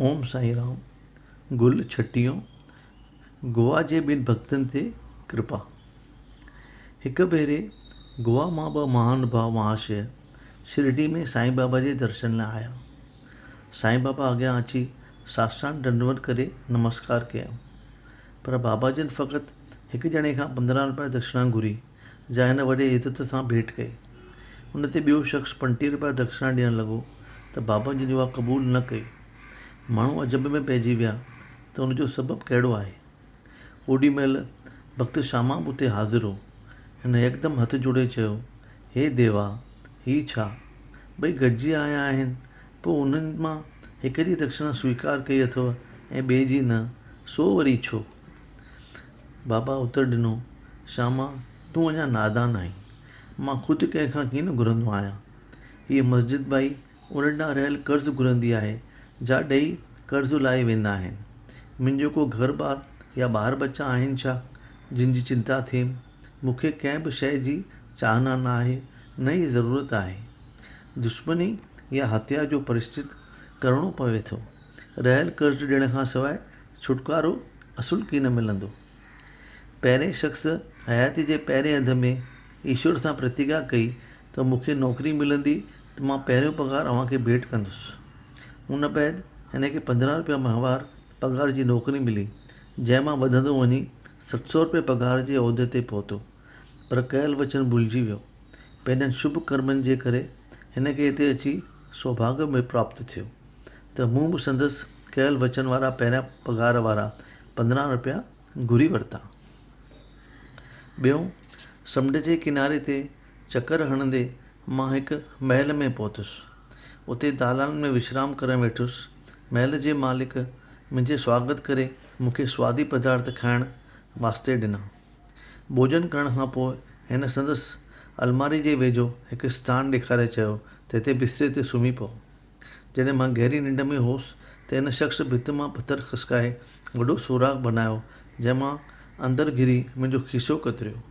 ओम साईं राम। गुल छटियो गोवा जे ॿिनि भक्तनि ते कृपा। हिकु भेरे गोवा मां ॿ महानुभाव महाशय शिरडी में साईं बाबा जे दर्शन लाइ आया। साईं बाबा अॻियां अची साष्टांग दंडवत करे नमस्कार कयऊं, पर बाबा जिन फ़क़ति हिकु ॼणे खां 15 रुपया दक्षिणा घुरी, जा हिन वॾे इज़त सां भेंट कई। उन ते ॿियो शख़्स 35 रुपया दक्षिणा ॾियणु लॻो त बाबा जिन उहा क़बूल न कई। माण्हू अजब में पइजी विया त उनजो सबबु कहिड़ो आहे। ओॾी महिल भक्त श्यामा बि उते हाज़िर हो। हिन यकदमि हथ जोड़े चयो, हे देवा, ही छा? ॿई गॾिजी आया आहिनि, पोइ उन्हनि मां हिक जी दक्षिणा स्वीकार कई अथव ऐं ॿिए जी न, सो वरी छो? बाबा उत्तर ॾिनो, श्यामा, तूं अञा नादान आहीं। मां ख़ुदि कंहिंखां कीअं न घुरंदो आहियां। हीअ मस्जिद भाई उन ॾांहुं रहियल कर्ज़ु घुरंदी आहे, जा ॾेई कर्ज़ु लाहे वेंदा आहिनि। मुंहिंजो को घर बार या ॿार बच्चा आहिनि छा जिन जी चिंता थिए? मूंखे कंहिं बि शइ जी चाहना न आहे, न ई ज़रूरत आहे। दुश्मनी या हत्या जो परिश्चित करिणो पवे थो। रहियल कर्ज़ु ॾियण खां सवाइ छुटकारो असुलु कीन मिलंदो। पहिरें शख़्स हयाती जे पहिरें अध में ईश्वर सां प्रतिज्ञा कई त मूंखे नौकरी मिलंदी त मां पहिरियों पघार अव्हांखे भेंट कंदुसि। उन बैदि हिन खे 15 रुपया माहवार पघार जी नौकरी मिली, जंहिंमां वधंदो वञी 700 रुपये पघार जे उहिदे ते पहुतो, पर कयल वचन भुलिजी वियो। पंहिंजनि शुभ कर्मनि जे करे हिन खे हिते अची सौभाग्य में प्राप्त थियो त मूं बि संदसि कयल वचन वारा पहिरियां पघार वारा 15 रुपया घुरी वरिता। ॿियों, समुंड जे किनारे ते चकर हणंदे मां हिकु महल में पहुतुसि। उते दालान में विश्राम करणु वेठुसि। महल जे मालिक मुंहिंजे स्वागत करे मूंखे स्वादी पदार्थ खाइण वास्ते ॾिना। भोजन करण खां पोइ हिन संदसि अलमारी जे वेझो हिकु स्थान ॾेखारे चयो त हिते बिस्तरे ते सुम्ही पओ। जॾहिं मां गहरी निंड में होसि त हिन शख़्स भित मां पथर खसकाए वॾो सोराख़ बनायो, जंहिंमां अंदरि घिरी मुंहिंजो खीसो कतरियो।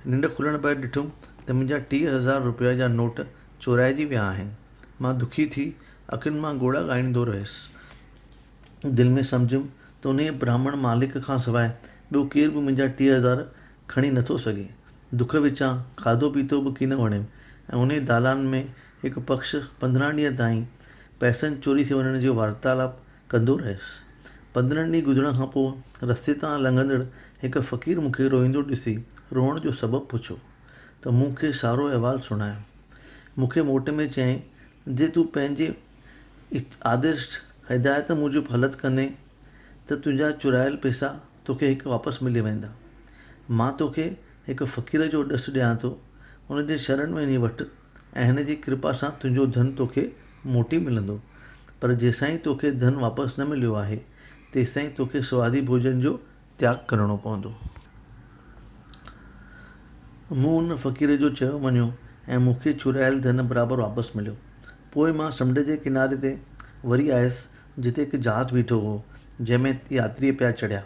निंड खुलण बैदि ॾिठुमि त मुंहिंजा 30,000 रुपया जा नोट चोराइजी विया आहिनि। मां दुखी थी अखियुनि मां ॻोढ़ा ॻाईंदो रहियुसि। दिलि में सम्झुमि त उन ब्राह्मण मालिक खां सवाइ ॿियो केरु बि मुंहिंजा 30,000 खणी नथो सघे। दुख विचां खाधो पीतो बि कीन वणियुमि ऐं उन दालान में हिकु पक्ष 15 ॾींहं ताईं पैसनि चोरी थी वञण जो वार्तालाप कंदो रहियुसि। 15 ॾींहं गुज़रण खां पोइ रस्ते तां लंघंदड़ हिकु फ़क़ीर मूंखे रोईंदो ॾिसी रोअण जो सबबु पुछो त मूंखे सारो अहिवालु सुणायो। मूंखे मोट में चयईं, जे तूं पंहिंजे आदेश हिदायत मूजिबि हलत कंदे त तुंहिंजा चुरायल पैसा तोखे हिकु वापसि मिली वेंदा। मां तोखे हिकु फ़क़ीर जो ॾसु ॾियां थो, उन जे शरण में वञी वठि ऐं हिन जी कृपा सां तुंहिंजो धन तोखे मोटी मिलंदो। पर जेसिताईं तोखे धन वापसि न मिलियो आहे, तेसिताईं तोखे स्वादी भोजन जो त्याग करणो पवंदो। मूं उन फ़क़ीर जो चयो मञियो ऐं मूंखे चुरायल धन बराबरि वापसि मिलियो। पोइ मां समुंड जे किनारे ते वरी आयुसि, जिते हिकु जहाज़ बीठो हो, जंहिंमें यात्री पिया चढ़िया।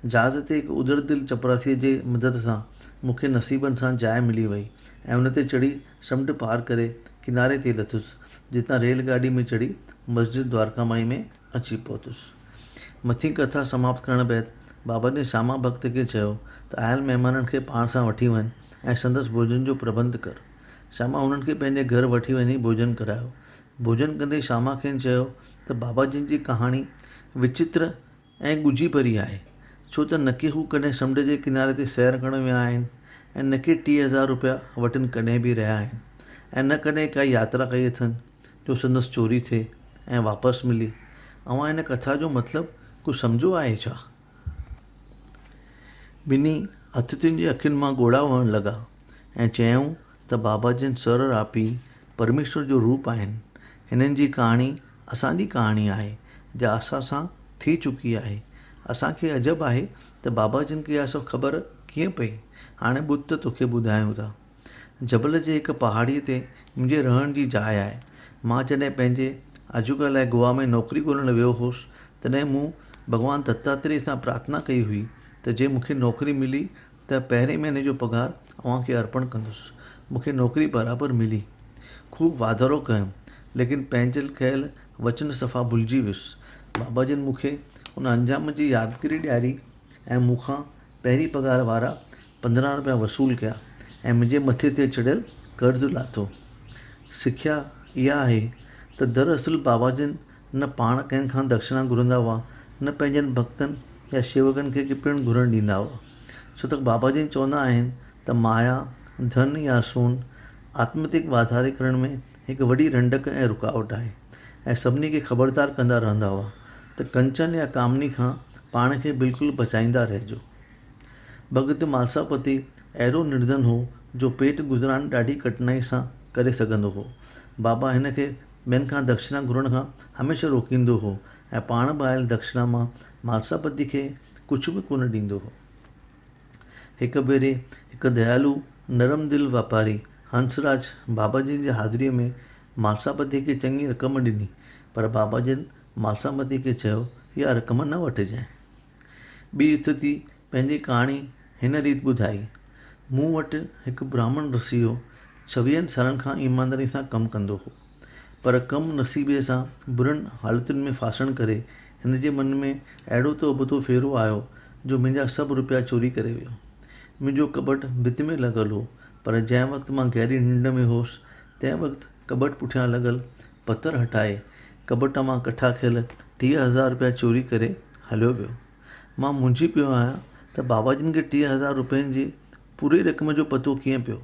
जहाज़ ते हिकु उदड़ चपरासीअ जे मदद सां मूंखे नसीबनि सां जाइ मिली वई ऐं उन ते चढ़ी समुंड पार करे किनारे ते लथुसि, जितां रेलगाॾी में चढ़ी मस्जिद द्वारकामाई में अची पहुतुसि। मथीं कथा समाप्त करण बैदि बाबा ने श्यामा भक्त खे चयो त आयल महिमाननि खे पाण सां वठी वञ ऐं संदसि भोजन जो प्रबंध कर। श्यामा उन्हनि खे पंहिंजे घर वठी वञी भोजन करायो। भोजन कंदे श्यामा खेनि चयो त बाबा जिन जी कहाणी विचित्र ऐं ॻुझी भरी आहे, छो त न की हू कॾहिं समुंड जे किनारे ते सैर करणु विया आहिनि ऐं न के 30,000 रुपया वटि कॾहिं बि रहिया आहिनि ऐं न कॾहिं काई यात्रा कई अथनि जो संदसि चोरी थिए ऐं वापसि मिली। अव्हां हिन कथा जो मतिलबु कुझु सम्झो आहे छा? ॿिन्ही अतिथियुनि जी अखियुनि मां ॻोढ़ा वहण लॻा ऐं चयऊं त बाबा जिन सर आपी परमेश्वर जो रूप आहिनि। हिननि जी कहाणी असांजी कहाणी आहे, जा असां सां थी चुकी आहे। असांखे अजब आहे त बाबा जिन खे इहा सभु ख़बर कीअं पई। हाणे ॿुध त तोखे ॿुधायूं था। जबल जे हिकु पहाड़ीअ ते मुंहिंजे रहण जी जाइ आहे। मां जॾहिं पंहिंजे आजूका लाइ गोवा में नौकरी ॻोल्हणु वियो हुउसि, तॾहिं मूं भॻवानु दत्तात्रेय सां प्रार्थना कई हुई त जे मूंखे नौकरी मिली त पहिरें महीने जो पघार अव्हांखे अर्पण कंदुसि। मूंखे नौकरी बराबरि मिली। खूब वाधारो कयुमि, लेकिन पंहिंजल कयल वचन सफ़ा भुलिजी वियुसि। बाबा जिन मूंखे उन अंजाम जी यादगिरी ॾियारी ऐं मूंखां पहिरीं पघार वारा 15 रुपया वसूल कया ऐं मुंहिंजे मथे ते चढ़ियल कर्ज़ु लाथो। सिख्या इहा आहे त दरअसल बाबा जिन न पाण कंहिं खां दक्षिणा घुरंदा हुआ, न पंहिंजनि भक्तनि या शेवकनि खे पिणु घुरण ॾींदा हुआ। छो त बाबा जिन चवंदा आहिनि त माया, धन या सोन आत्मिक वाधारे करण में हिकु वॾी रंडक ऐं रुकावट आहे ऐं सभिनी खे ख़बरदार कंदा रहंदा हुआ त कंचन या कामनी खां पाण खे बिल्कुलु बचाईंदा रहिजो। भगत मालसापति अहिड़ो निर्धन हो जो पेट गुज़रान ॾाढी कठिनाई सां करे सघंदो हो। बाबा हिन खे ॿियनि खां दक्षिणा घुरण खां हमेशह रोकींदो हो ऐं पाण बि आयल दक्षिणा मां मालसापति खे कुझु बि कोन ॾींदो हो। हिकु भेरे हिकु दयालु नरम दिल वापारी हंसराज बाबा जी जी हाज़िरीअ में मालसापति खे चङी रक़म ॾिनी, पर बाबा जिन मालसापति खे चयो इहा रक़म न वठिजांइ। ॿी स्थिति पंहिंजी कहाणी हिन रीति ॿुधाई। मूं वटि हिकु ब्राह्मण ऋषि हो, 26 सालनि खां ईमानदारी सां कमु कंदो हो, पर कम नसीबे सां बुरनि हालतुनि में फासण करे हिन जे मन में अहिड़ो तो उबतो फेरो आयो जो मुंहिंजा सभु रुपया चोरी करे वियो। मुंहिंजो कॿटु भित में लॻल हो, पर जंहिं वक़्तु मां गहरी निंड में हुउसि तंहिं वक़्तु कॿटु पुठियां लॻल पथर हटाए कॿट मां कठा थियल 30,000 रुपया चोरी करे हलियो वियो। मां मुंझी पियो आहियां त बाबा जिन खे 30,000 रुपयनि जी पूरी रक़म जो पतो कीअं पियो।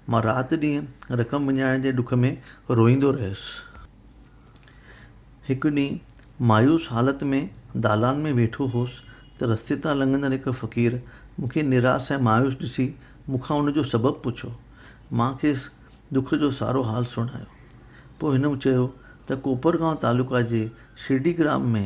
मां राति ॾींहुं रक़म विञाइण जे ॾुख में रोईंदो रहियुसि। हिकु ॾींहुं मायूस हालत में दालान में वेठो हुउसि त रस्ते तां लंघंदड़ हिकु फ़क़ीर मूंखे निराश ऐं मायूस ॾिसी मूंखां उनजो सबबु पुछो। मां खेसि दुख जो सारो हाल सुणायो। पोइ हिन चयो त कोपरगांव तालुका जे शिरडी ग्राम में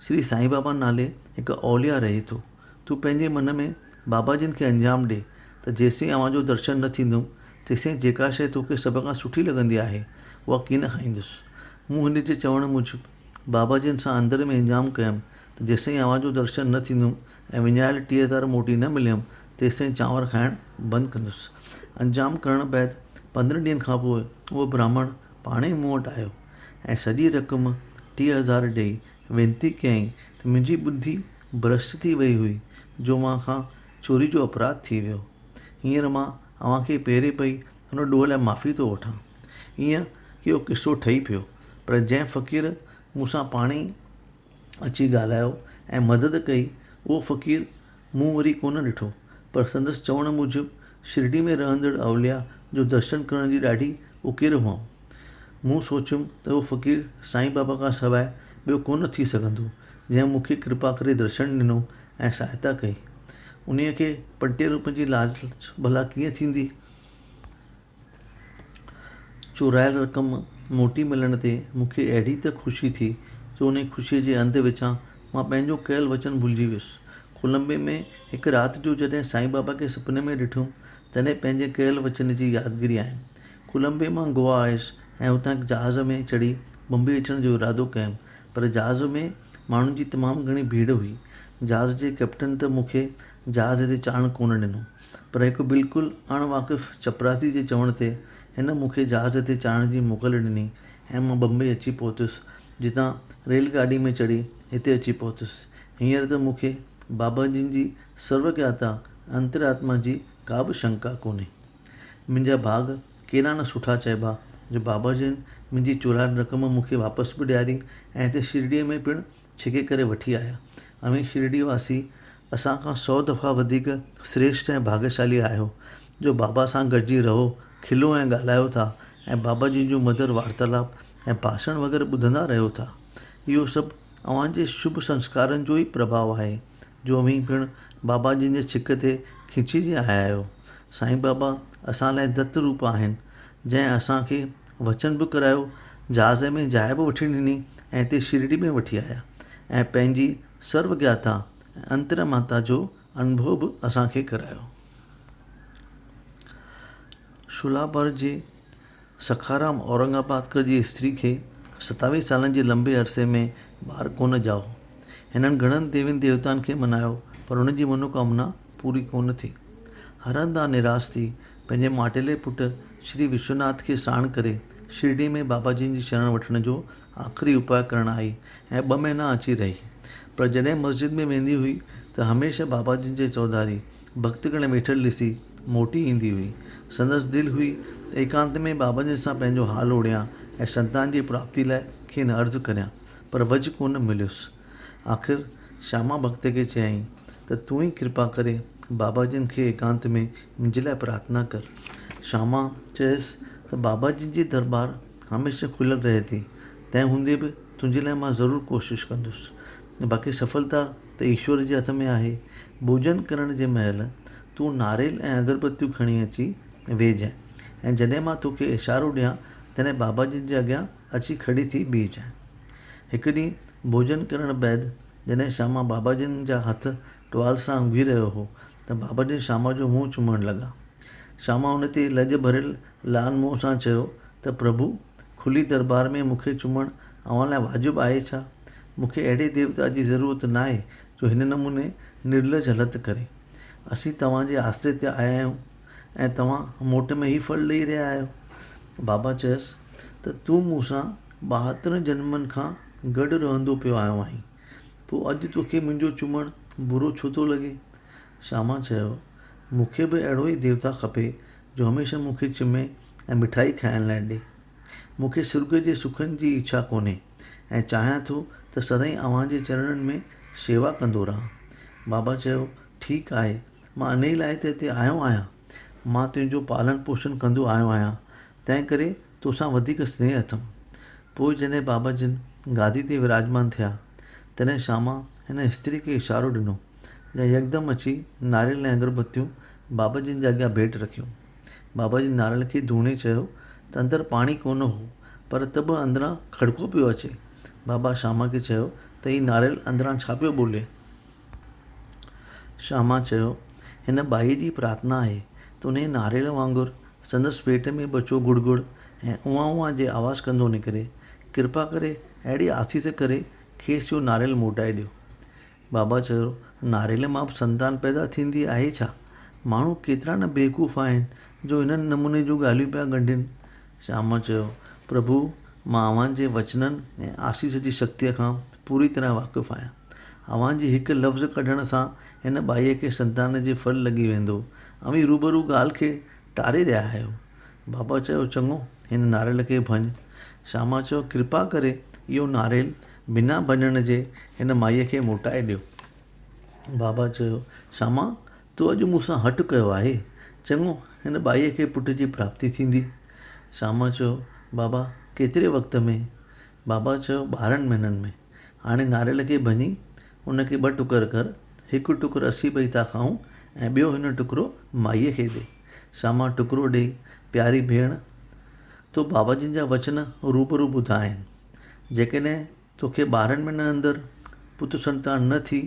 श्री साईं बाबा नाले हिकु औलिया रहे थो। तूं पंहिंजे मन में बाबा जिन खे अंजाम ॾे त जेसिताईं अव्हां जो दर्शन न थींदो तेसिताईं जेका शइ तोखे सभ खां सुठी लॻंदी आहे उहा कीन खाईंदुसि। मूं हिन जे चवण मूजिबि बाबा जिन सां अंदर में इंजाम कयमि त जेसिताईं अव्हां जो दर्शन न थींदो ऐं विञायल 30,000 मोटी न मिलियमि तेसिताईं चांवर खाइणु बंदि कंदुसि। अंजाम करण बैदि 15 ॾींहंनि खां पोइ उहो ब्राह्मण पाणे ई मूं वटि आयो ऐं सॼी रक़म 30,000 ॾेई वेनती कयईं त मुंहिंजी ॿुधी भ्रष्ट थी वई हुई जो मां खां चोरी जो अपराध थी वियो। हींअर मां अव्हां खे पहिरें पई हुन ॾोह लाइ माफ़ी थो वठां। ईअं इहो किसो ठही पियो, पर जंहिं फ़क़ीर मूंसां पाणे ई अची ॻाल्हायो ऐं मदद कई उहो फ़क़ीर मूं वरी कोन ॾिठो, पर संदसि चवण मूजिबि शिरडी में रहंदड़ अवलिया जो दर्शन करण जी ॾाढी उकेर हुअमि। मूं सोचियुमि त उहो फ़क़ीर साईं बाबा खां सवाइ ॿियो कोन थी सघंदो जंहिं मूंखे कृपा करे दर्शन ॾिनो ऐं सहायता कई। उन्हीअ खे 50 रुपयनि जी लालच भला कीअं थींदी। चोरायल रक़म मोटी मिलण ते मूंखे अहिड़ी त ख़ुशी थी जो उन ख़ुशीअ जे अंध विचां मां पंहिंजो कयल वचन भुलिजी वियुसि। कोलंबे में हिकु राति जो जॾहिं साईं बाबा खे सुपिने में ॾिठुमि तॾहिं पंहिंजे कयल वचन जी यादगिरी आयमि। कोलंबे मां गोवा आयुसि ऐं हुतां जहाज़ में चढ़ी बम्बई अचण जो इरादो कयुमि, पर जहाज़ में माण्हुनि जी तमामु घणी भीड़ हुई। जहाज़ जे कैप्टन त मूंखे जहाज़ ते चाढ़णु कोन ॾिनो, पर हिकु बिल्कुलु अणवाक़िफ़ चपरासी जे चवण ते हिन मूंखे जहाज़ ते चाढ़ण जी मोकल ॾिनी ऐं मां बम्बई अची पहुतुसि, जितां रेलगाॾी में चढ़ी हिते अची पहुतुसि। हींअर त मूंखे बाबा जिन जी सर्वज्ञता अंतरात्मा जी का बि शंका कोन्हे। मुंहिंजा भाग केॾा न सुठा चइबा जो बाबा जिन मुंहिंजी चोरायल रक़म मूंखे वापसि बि ॾियारी ऐं हिते शिरडीअ में पिणु छिके करे वठी आया। अमी शिरडी वासी असां खां 100 दफ़ा वधीक श्रेष्ठ ऐं भाग्यशाली आहियो जो बाबा सां गॾिजी रहो, खिलो ऐं ॻाल्हायो था ऐं बाबा जी जो मधुर वार्तालाप ऐं भाषण वग़ैरह ॿुधंदा रहियो था। इहो सभु अव्हां जे शुभ संस्कारनि जो ई प्रभाव आहे जो अव्हीं पिणु बाबा जिन जे छिक ते खिचिजी आया आहियो। साईं बाबा असां लाइ दत्त रूप आहिनि जंहिं असांखे वचन बि करायो, जहाज़ में जाइ बि वठी ॾिनी ऐं हिते शिरडी में वठी आया ऐं पंहिंजी सर्वज्ञता ऐं अंतरमाता जो अनुभव बि असांखे करायो। शुलाबर जे सखाराम औरंगाबादकर जी स्त्री खे 27 सालनि जे लंबे अरसे में ॿार कोन ॼाओ। हिननि घणनि देवीनि देवताउनि खे मनायो पर हुन जी मनोकामना पूरी कोन थी। हर हंधा निराश थी पंहिंजे माटेले पुटु श्री विश्वनाथ खे साण करे शिरडी में बाबा जी जी शरण वठण जो आख़िरी उपाय करण आई ऐं 2 महीना अची रही। पर जॾहिं मस्जिद में वेंदी हुई त हमेशह बाबा जी जे चौधारी भक्तगण वेठल ॾिसी मोटी ईंदी हुई। संदसि दिलि हुई त एकांत में बाबा जी सां पंहिंजो हाल ओड़ियां ऐं संतान जी प्राप्ति लाइ खेनि अर्ज़ु करियां, पर वज कोन मिलियुसि। आख़िर श्यामा भक्त खे चयईं त तूं ई कृपा करे बाबा जिन खे एकांत में मुंहिंजे लाइ प्रार्थना कर। श्यामा चयसि त बाबा जी जी दरबार हमेशह खुलियल रहे थी, तंहिं हूंदे बि तुंहिंजे लाइ मां ज़रूरु कोशिशि कंदुसि। बाक़ी सफलता त ईश्वर जे हथ में आहे। भोजन करण जे महिल तूं नारेल ऐं अगरबत्तियूं खणी अची वेझांइ ऐं जॾहिं मां तोखे इशारो ॾियां तॾहिं बाबा जी जे अॻियां अची खड़ी थी बीहजांइ। हिकु ॾींहुं भोजन करण बैदि जॾहिं श्यामा बाबा जिन जा हथ टुवाल सां उघी रहियो हो त बाबा जी श्यामा जो मुंहुं चुमण लॻा। श्यामा हुन ते लज भरियल लाल मुंहं सां चयो त प्रभु, खुली दरबार में मूंखे चुमण अव्हां लाइ वाजिबु आहे छा? मूंखे अहिड़े देवता जी ज़रूरत न आहे जो हिन नमूने निर्लज हलत करे। असीं तव्हांजे आसरे ते आया आहियूं ऐं तव्हां मोट में ई फल ॾेई रहिया आहियो। बाबा चयसि त तूं मूंसां 72 जन्मनि खां गॾु रहंदो पियो आयो आहीं, पोइ अॼु तोखे मुंहिंजो चुमण बुरो छो थो लॻे? श्यामा चयो, मूंखे बि अहिड़ो ई देवता खपे जो हमेशह मूंखे चिमे ऐं मिठाई खाइण लाइ ॾे। मूंखे स्वर्ग जे सुखनि जी इच्छा कोन्हे ऐं चाहियां थो त सदाईं अव्हांजे चरणनि में शेवा कंदो रहां। बाबा चयो, ठीकु आहे, मां इन लाइ त हिते आयो आहियां। मां तुंहिंजो पालन पोषण कंदो आयो आहियां, तंहिं करे तोसां वधीक स्नेह अथमि। पोइ जॾहिं बाबा जिन गादी ते विराजमान थिया तॾहिं श्यामा हिन स्त्री खे इशारो ॾिनो या यकदमि अची नारेल ऐं अगरबत्तियूं बाबा जिन जे अॻियां भेट रखियूं। बाबा जी नारेल खे धूणे चयो त अंदरि पाणी कोन हो, पर त बि अंदरां खड़को पियो अचे। बाबा श्यामा खे चयो त हीउ नारेल अंदरां छा पियो ॿोले? श्यामा चयो, हिन बाई जी प्रार्थना आहे त उन नारेल वांगुरु संदसि पेट में बचो गुड़ ऐं उहा उहा जे आवाज़ कंदो निकिरे। कृपा करे अहिड़ी आसीस करे खेसि जो नारेल मोटाए ॾियो। बाबा चयो, नारेल मां बि संतान पैदा थींदी आहे छा? माण्हू केतिरा न बेवकूफ़ आहिनि जो इन्हनि नमूने जूं ॻाल्हियूं पिया गंढनि। श्यामा चयो, प्रभु, मां अव्हांजे वचननि ऐं आसीस जी शक्तिअ खां पूरी तरह वाक़ुफ़ु आहियां। अव्हांजी हिकु लफ़्ज़ कढण सां हिन बाईअ खे संतान जे फल लॻी वेंदो। अव्हीं रूबरू ॻाल्हि खे टारे रहिया आहियो। बाबा चयो, चङो, हिन नारेल खे भञ। श्यामा चयो, कृपा करे इहो नारेल बिना भञण जे हिन माईअ खे मोटाए ॾियो। बाबा चयो, श्यामा, तूं अॼु मूंसां हटु कयो आहे। चङो, हिन बाईअ खे पुट जी प्राप्ति थींदी। श्यामा चयो, बाबा, केतिरे वक़्त में? बाबा चयो, 12 महीननि में। हाणे नारेल खे भञी उनखे 2 टुकर कर। हिकु टुकुर असीं ॿई था खाऊं ऐं ॿियो हिन टुकड़ो माईअ खे ॾे। श्यामा टुकड़ो ॾेई, प्यारी भेण, तो बाबा जिन जा वचन रूबरू ॿुधा आहिनि। जेकॾहिं तोखे 12 महीननि अंदरि पुत्र संतान न थी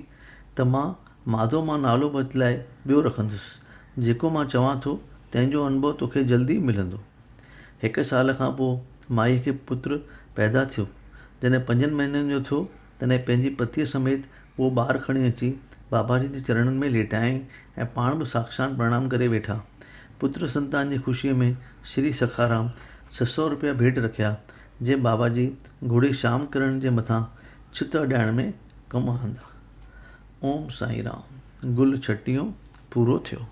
त मां माधव मां नालो बदिलाए ॿियो रखंदुसि। जेको मां चवां थो तंहिंजो अनुभव तोखे जल्दी मिलंदो। 1 साल खां पोइ माईअ खे पुत्र पैदा थियो। जॾहिं 5 महीननि जो थियो तॾहिं पंहिंजी पतीअ समेत उहो ॿारु खणी अची बाबा जी जे चरणनि में लेटायईं ऐं पाण बि साक्षात प्रणाम करे वेठा। पुत्र संतान जी ख़ुशीअ में श्री सखाराम 600 रुपया भेंट रखिया, जे बाबा जी घोड़े शाम करण जे मथां छित अॾाइण में कमु आंदा। ओम साईं राम। गुल छटियो पूरो थियो।